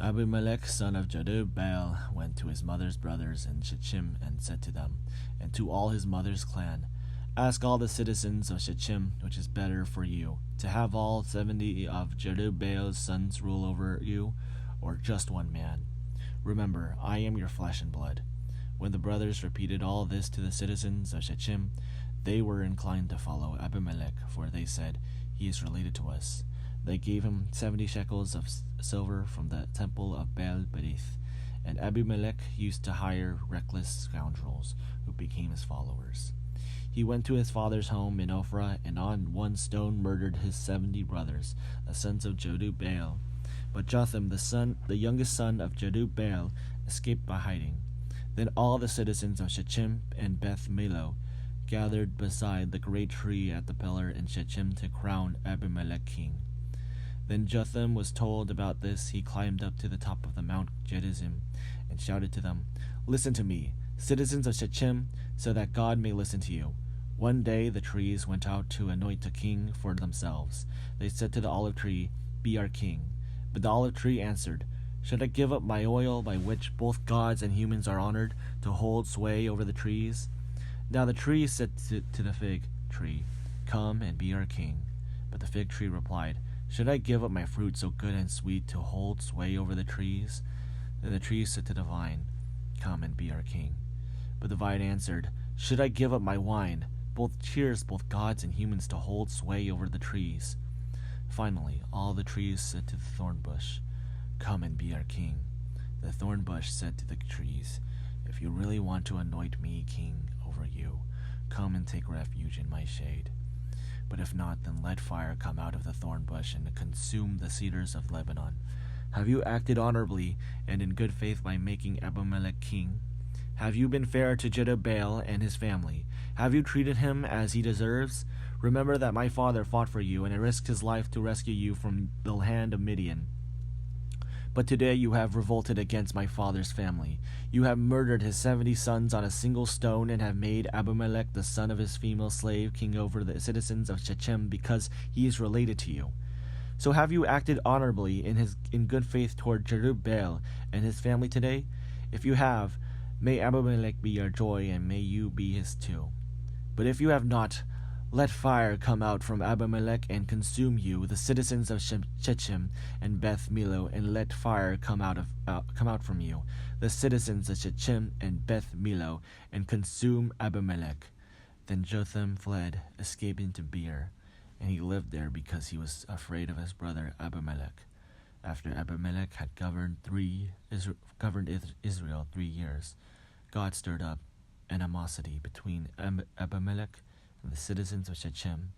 Abimelech son of Jerubbaal went to his mother's brothers in Shechem and said to them, and to all his mother's clan, Ask all the citizens of Shechem, which is better for you, to have all 70 of Jerubbaal's sons rule over you, or just one man. Remember, I am your flesh and blood. When the brothers repeated all this to the citizens of Shechem, they were inclined to follow Abimelech, for they said, He is related to us. They gave him 70 shekels of silver from the temple of Baal-berith, and Abimelech used to hire reckless scoundrels who became his followers. He went to his father's home in Ophrah, and on one stone murdered his 70 brothers, the sons of Jerubbaal. But Jotham, the youngest son of Jerubbaal, escaped by hiding. Then all the citizens of Shechem and Beth Millo gathered beside the great tree at the pillar in Shechem to crown Abimelech king. Then Jotham was told about this. He climbed up to the top of the Mount Gerizim and shouted to them, Listen to me, citizens of Shechem, so that God may listen to you. One day the trees went out to anoint a king for themselves. They said to the olive tree, Be our king. But the olive tree answered, Should I give up my oil by which both gods and humans are honored to hold sway over the trees? Now the tree said to the fig tree, Come and be our king. But the fig tree replied, Should I give up my fruit so good and sweet to hold sway over the trees? Then the tree said to the vine, Come and be our king. But the vine answered, Should I give up my wine, both gods and humans to hold sway over the trees? Finally, all the trees said to the thorn bush, Come and be our king. The thorn bush said to the trees, If you really want to anoint me king over you, come and take refuge in my shade. But if not, then let fire come out of the thorn bush and consume the cedars of Lebanon. Have you acted honorably and in good faith by making Abimelech king? Have you been fair to Jerubbaal and his family? Have you treated him as he deserves? Remember that my father fought for you and risked his life to rescue you from the hand of Midian. But today you have revolted against my father's family. You have murdered his 70 sons on a single stone and have made Abimelech, the son of his female slave, king over the citizens of Shechem because he is related to you. So have you acted honorably in good faith toward Jerubbaal and his family today? If you have, may Abimelech be your joy and may you be his too. But if you have not, let fire come out from Abimelech and consume you, the citizens of Shechem and Beth Millo, and let fire come out from you, the citizens of Shechem and Beth Millo, and consume Abimelech. Then Jotham fled, escaping to Beer, and he lived there because he was afraid of his brother Abimelech. After Abimelech had governed Israel 3 years, God stirred up animosity between Abimelech and the citizens of Shechem,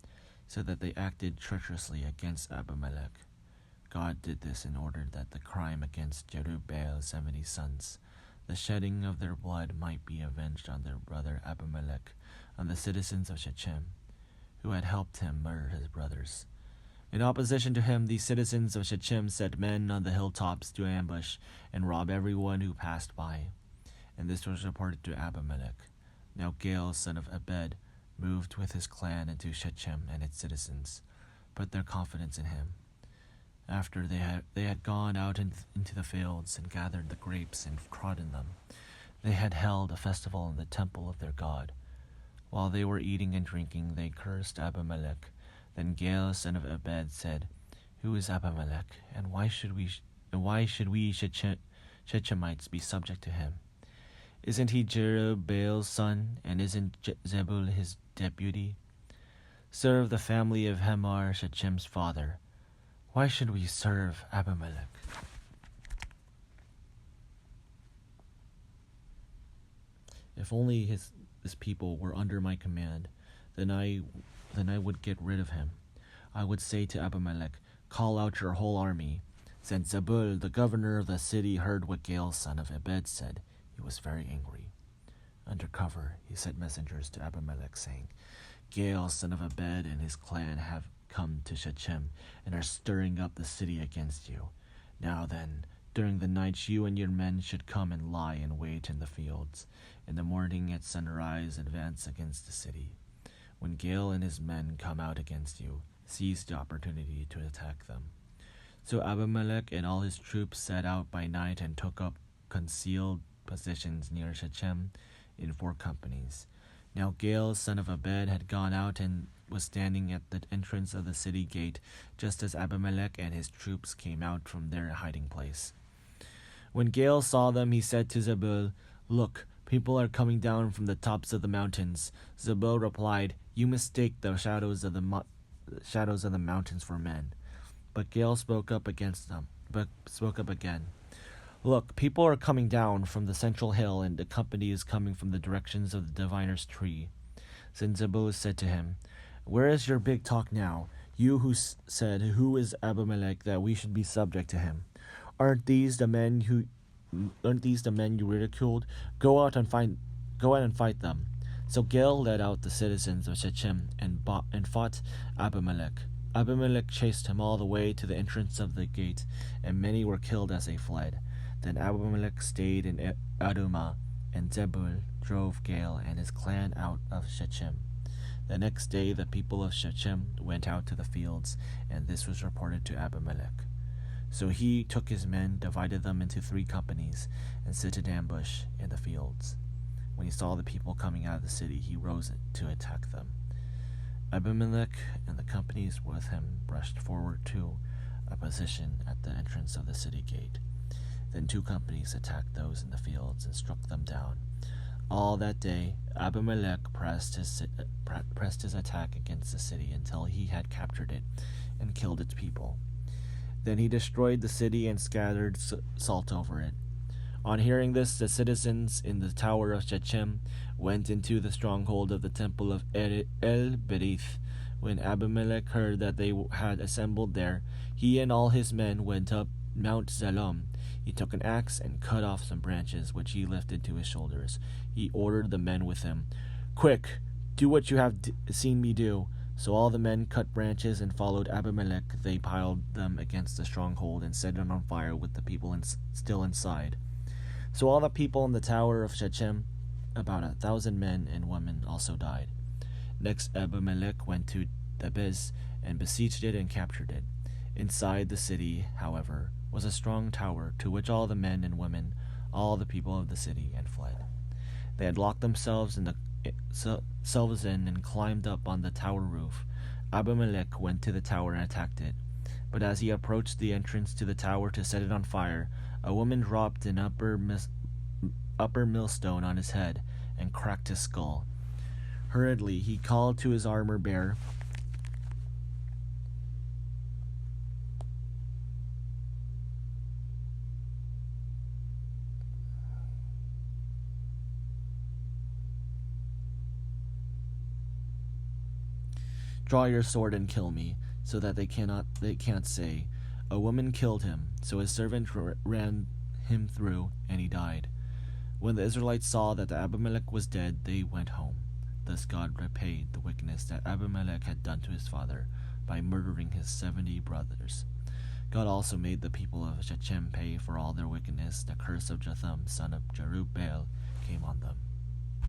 so that they acted treacherously against Abimelech. God did this in order that the crime against Jerubbaal's 70 sons, the shedding of their blood, might be avenged on their brother Abimelech, on the citizens of Shechem, who had helped him murder his brothers. In opposition to him, the citizens of Shechem set men on the hilltops to ambush and rob everyone who passed by. And this was reported to Abimelech. Now Gaal, son of Ebed, moved with his clan into Shechem and its citizens, put their confidence in him. After they had gone out into the fields and gathered the grapes and trodden them, they had held a festival in the temple of their god. While they were eating and drinking, they cursed Abimelech. Then Gaal, son of Ebed, said, Who is Abimelech, and why should we Shechemites be subject to him? Isn't he Jerubbaal's son, and isn't Zebul his deputy? Serve the family of Hamar, Shechem's father. Why should we serve Abimelech? If only his people were under my command, then I would get rid of him. I would say to Abimelech, Call out your whole army. Then Zebul, the governor of the city, heard what Gaal, son of Ebed, said. He was very angry. Under cover, he sent messengers to Abimelech, saying, Gaal, son of Ebed, and his clan have come to Shechem and are stirring up the city against you. Now then, during the night you and your men should come and lie in wait in the fields. In the morning at sunrise advance against the city. When Gaal and his men come out against you, seize the opportunity to attack them. So Abimelech and all his troops set out by night and took up concealed positions near Shechem in 4 companies. Now Gaal, son of Abed, had gone out and was standing at the entrance of the city gate, just as Abimelech and his troops came out from their hiding place. When Gaal saw them, he said to Zebul, "Look, people are coming down from the tops of the mountains." Zebul replied, "You mistake the shadows of the mountains for men." But Gaal spoke up again. "Look, people are coming down from the central hill, and the company is coming from the directions of the diviner's tree." Then Zebul said to him, "Where is your big talk now? You who said, 'Who is Abimelech that we should be subject to him?' Aren't these the men you ridiculed? Go out and fight them." So Gaal led out the citizens of Shechem and fought Abimelech. Abimelech chased him all the way to the entrance of the gate, and many were killed as they fled. Then Abimelech stayed in Adumah, and Zebul drove Gaal and his clan out of Shechem. The next day the people of Shechem went out to the fields, and this was reported to Abimelech. So he took his men, divided them into 3 companies, and set an ambush in the fields. When he saw the people coming out of the city, he rose to attack them. Abimelech and the companies with him rushed forward to a position at the entrance of the city gate. Then 2 companies attacked those in the fields and struck them down. All that day, Abimelech pressed his attack against the city until he had captured it and killed its people. Then he destroyed the city and scattered salt over it. On hearing this, the citizens in the tower of Shechem went into the stronghold of the temple of El-Berith. When Abimelech heard that they had assembled there, he and all his men went up Mount Zalom. He took an axe and cut off some branches, which he lifted to his shoulders. He ordered the men with him, "Quick, do what you have seen me do." So all the men cut branches and followed Abimelech. They piled them against the stronghold and set it on fire with the people still inside. So all the people in the tower of Shechem, about 1,000 men and women, also died. Next Abimelech went to Thebez and besieged it and captured it. Inside the city, however, was a strong tower to which all the men and women, all the people of the city, had fled. They had locked themselves in and climbed up on the tower roof. Abimelech went to the tower and attacked it. But as he approached the entrance to the tower to set it on fire, a woman dropped an upper millstone on his head and cracked his skull. Hurriedly, he called to his armor-bearer, "Draw your sword and kill me, so that they can't say, 'A woman killed him.' So his servant ran him through, and he died. When the Israelites saw that Abimelech was dead, they went home. Thus God repaid the wickedness that Abimelech had done to his father by murdering his 70 brothers. God also made the people of Shechem pay for all their wickedness. The curse of Jotham, son of Jerubbaal, came on them.